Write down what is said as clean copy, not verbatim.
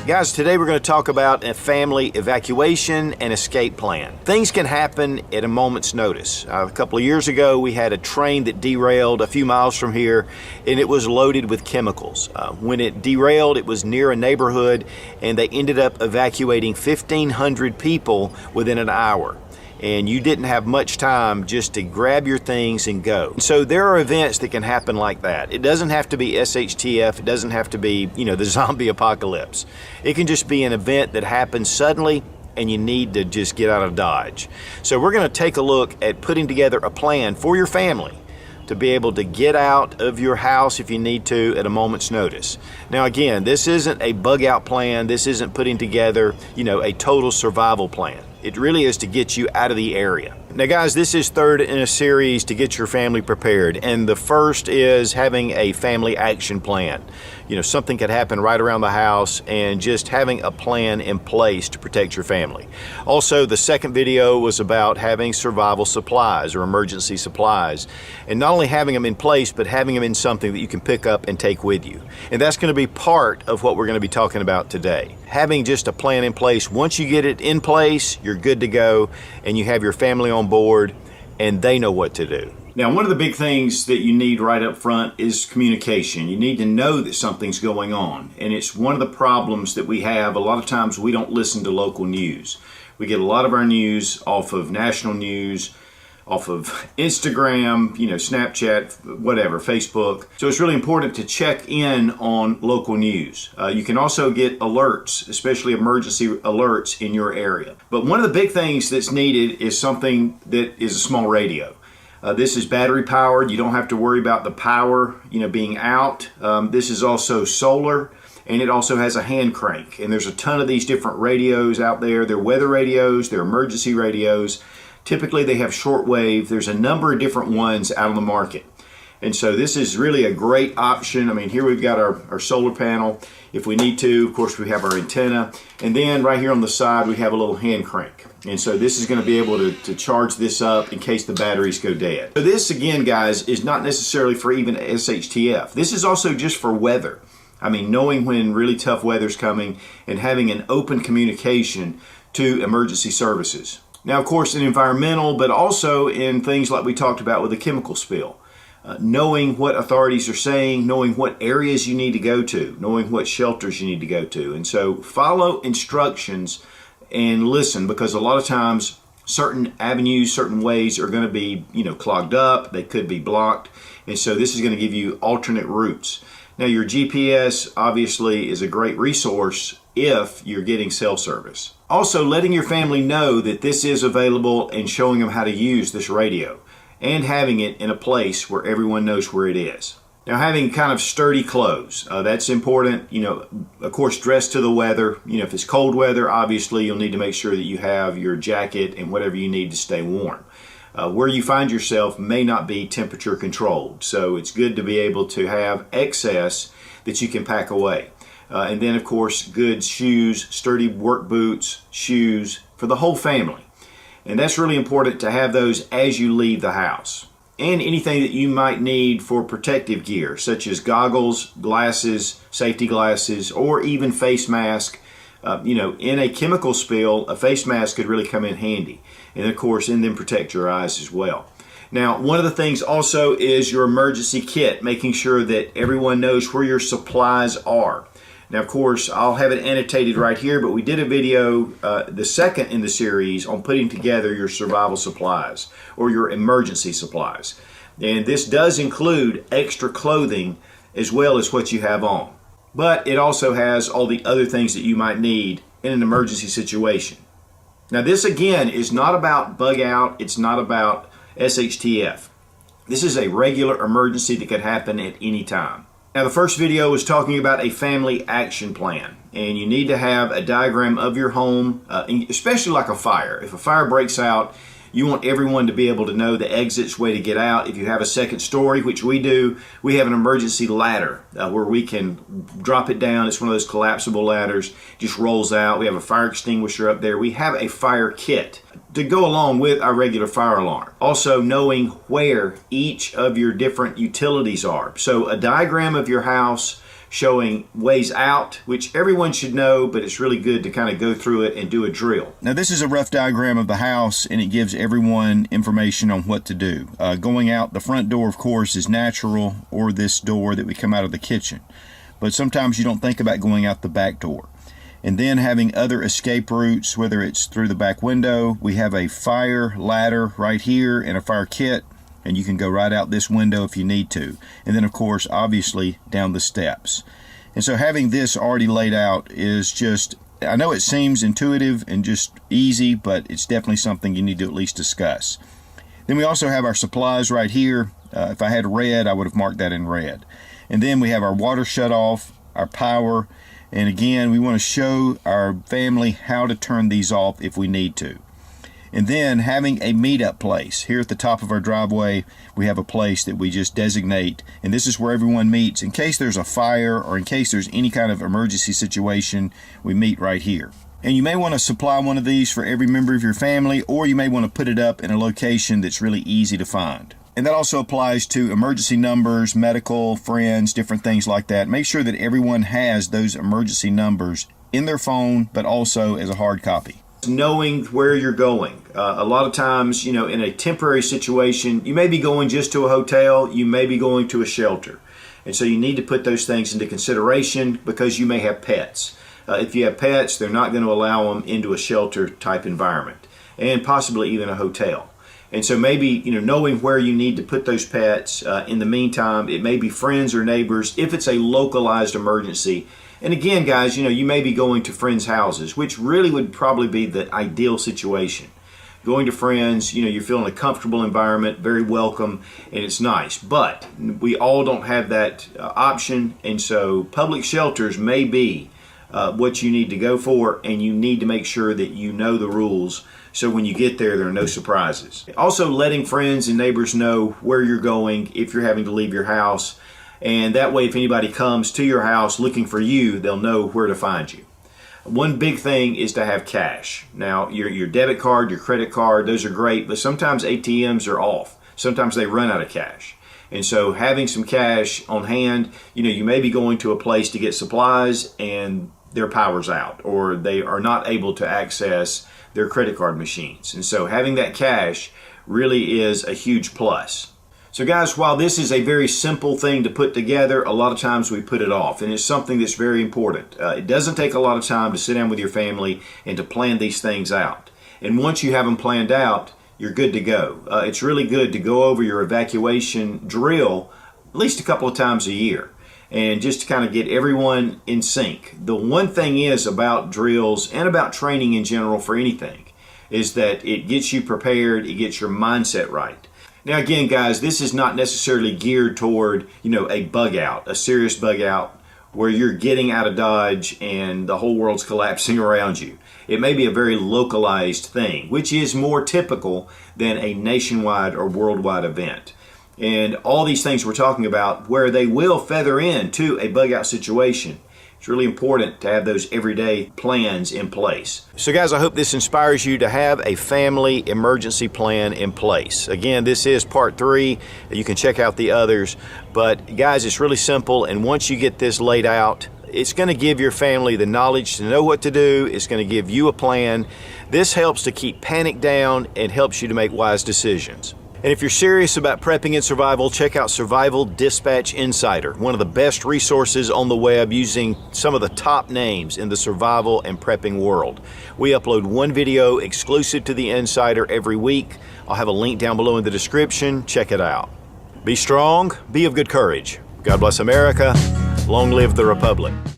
Guys, today we're going to talk about a family evacuation and escape plan. Things can happen at a moment's notice. A couple of years ago, we had a train that derailed a few miles from here, and it was loaded with chemicals. When it derailed, it was near a neighborhood, and they ended up evacuating 1,500 people within an hour. And you didn't have much time just to grab your things and go. So there are events that can happen like that. It doesn't have to be SHTF. It doesn't have to be, the zombie apocalypse. It can just be an event that happens suddenly and you need to just get out of Dodge. So we're going to take a look at putting together a plan for your family to be able to get out of your house if you need to at a moment's notice. Now again, this isn't a bug out plan. This isn't putting together, a total survival plan. It really is to get you out of the area. Now guys, this is third in a series to get your family prepared. And the first is having a family action plan. Something could happen right around the house, and just having a plan in place to protect your family. Also, the second video was about having survival supplies or emergency supplies. And not only having them in place, but having them in something that you can pick up and take with you. And that's going to be part of what we're going to be talking about today. Having just a plan in place. Once you get it in place, you're good to go, and you have your family on board and they know what to do. Now, one of the big things that you need right up front is communication. You need to know that something's going on, and it's one of the problems that we have. A lot of times we don't listen to local news. We get a lot of our news off of national news, off of Instagram, Snapchat, whatever, Facebook. So it's really important to check in on local news. You can also get alerts, especially emergency alerts in your area. But one of the big things that's needed is something that is a small radio. This is battery powered. You don't have to worry about the power, being out. This is also solar, and it also has a hand crank. And there's a ton of these different radios out there. They're weather radios, they're emergency radios. Typically they have shortwave. There's a number of different ones out on the market. And so this is really a great option. I mean, here we've got our solar panel. If we need to, of course, we have our antenna. And then right here on the side, we have a little hand crank. And so this is going to be able to charge this up in case the batteries go dead. So this, again, guys, is not necessarily for even SHTF. This is also just for weather. I mean, knowing when really tough weather's coming and having an open communication to emergency services. Now, of course, in environmental, but also in things like we talked about with the chemical spill. Knowing what authorities are saying, knowing what areas you need to go to, knowing what shelters you need to go to. And so follow instructions and listen, because a lot of times certain avenues, certain ways are going to be, clogged up. They could be blocked. And so this is going to give you alternate routes. Now, your GPS obviously is a great resource if you're getting cell service. Also, letting your family know that this is available and showing them how to use this radio, and having it in a place where everyone knows where it is. Now, having kind of sturdy clothes, that's important. Of course, dress to the weather. If it's cold weather, obviously you'll need to make sure that you have your jacket and whatever you need to stay warm. Where you find yourself may not be temperature controlled, so it's good to be able to have excess that you can pack away. And then, of course, good shoes, sturdy work boots, shoes for the whole family. And that's really important to have those as you leave the house. And anything that you might need for protective gear, such as goggles, glasses, safety glasses, or even face mask. In a chemical spill, a face mask could really come in handy. And of course, and then protect your eyes as well. Now, one of the things also is your emergency kit, making sure that everyone knows where your supplies are. Now, of course, I'll have it annotated right here, but we did a video, the second in the series, on putting together your survival supplies or your emergency supplies. And this does include extra clothing as well as what you have on. But it also has all the other things that you might need in an emergency situation. Now, this, again, is not about bug out. It's not about SHTF. This is a regular emergency that could happen at any time. Now, the first video was talking about a family action plan, and you need to have a diagram of your home, especially like a fire. If a fire breaks out, you want everyone to be able to know the exits, way to get out. If you have a second story, which we do, we have an emergency ladder where we can drop it down. It's one of those collapsible ladders, just rolls out. We have a fire extinguisher up there. We have a fire kit to go along with our regular fire alarm. Also, knowing where each of your different utilities are. So a diagram of your house showing ways out, which everyone should know, but it's really good to kind of go through it and do a drill. Now this is a rough diagram of the house, and it gives everyone information on what to do. Going out the front door, of course, is natural, or this door that we come out of the kitchen. But sometimes you don't think about going out the back door. And then having other escape routes, whether it's through the back window. We have a fire ladder right here and a fire kit, and you can go right out this window if you need to. And then, of course, obviously down the steps. And so having this already laid out is just, I know it seems intuitive and just easy, but it's definitely something you need to at least discuss. Then we also have our supplies right here. If I had red, I would have marked that in red. And then we have our water shut off, our power, and again, we want to show our family how to turn these off if we need to. And then having a meetup place. Here at the top of our driveway, we have a place that we just designate, and this is where everyone meets. In case there's a fire or in case there's any kind of emergency situation, we meet right here. And you may want to supply one of these for every member of your family, or you may want to put it up in a location that's really easy to find. And that also applies to emergency numbers, medical, friends, different things like that. Make sure that everyone has those emergency numbers in their phone, but also as a hard copy. Knowing where you're going. A lot of times, in a temporary situation, you may be going just to a hotel, you may be going to a shelter. And so you need to put those things into consideration because you may have pets. If you have pets, they're not going to allow them into a shelter type environment, and possibly even a hotel. And so maybe, knowing where you need to put those pets, in the meantime, it may be friends or neighbors if it's a localized emergency. And again, guys, you may be going to friends' houses, which really would probably be the ideal situation. Going to friends, you're feeling a comfortable environment, very welcome, and it's nice. But we all don't have that option, and so public shelters may be what you need to go for, and you need to make sure that you know the rules so when you get there are no surprises. Also, letting friends and neighbors know where you're going if you're having to leave your house, and that way if anybody comes to your house looking for you, they'll know where to find you. One big thing is to have cash. Now, your debit card, your credit card, those are great, but sometimes ATMs are off. Sometimes they run out of cash. And so having some cash on hand, you may be going to a place to get supplies and their power's out, or they are not able to access their credit card machines. And so having that cash really is a huge plus. So guys, while this is a very simple thing to put together, a lot of times we put it off, and it's something that's very important. It doesn't take a lot of time to sit down with your family and to plan these things out. And once you have them planned out, you're good to go. It's really good to go over your evacuation drill at least a couple of times a year, and just to kind of get everyone in sync. The one thing is about drills and about training in general for anything is that it gets you prepared, it gets your mindset right. Now again, guys, this is not necessarily geared toward, a bug out, a serious bug out where you're getting out of Dodge and the whole world's collapsing around you. It may be a very localized thing, which is more typical than a nationwide or worldwide event. And all these things we're talking about where they will feather into a bug out situation, it's really important to have those everyday plans in place. So guys, I hope this inspires you to have a family emergency plan in place. Again, this is part 3. You can check out the others. But guys, it's really simple, and once you get this laid out, it's going to give your family the knowledge to know what to do. It's going to give you a plan. This helps to keep panic down and helps you to make wise decisions. And if you're serious about prepping and survival, check out Survival Dispatch Insider, one of the best resources on the web using some of the top names in the survival and prepping world. We upload one video exclusive to the Insider every week. I'll have a link down below in the description. Check it out. Be strong, be of good courage. God bless America. Long live the Republic.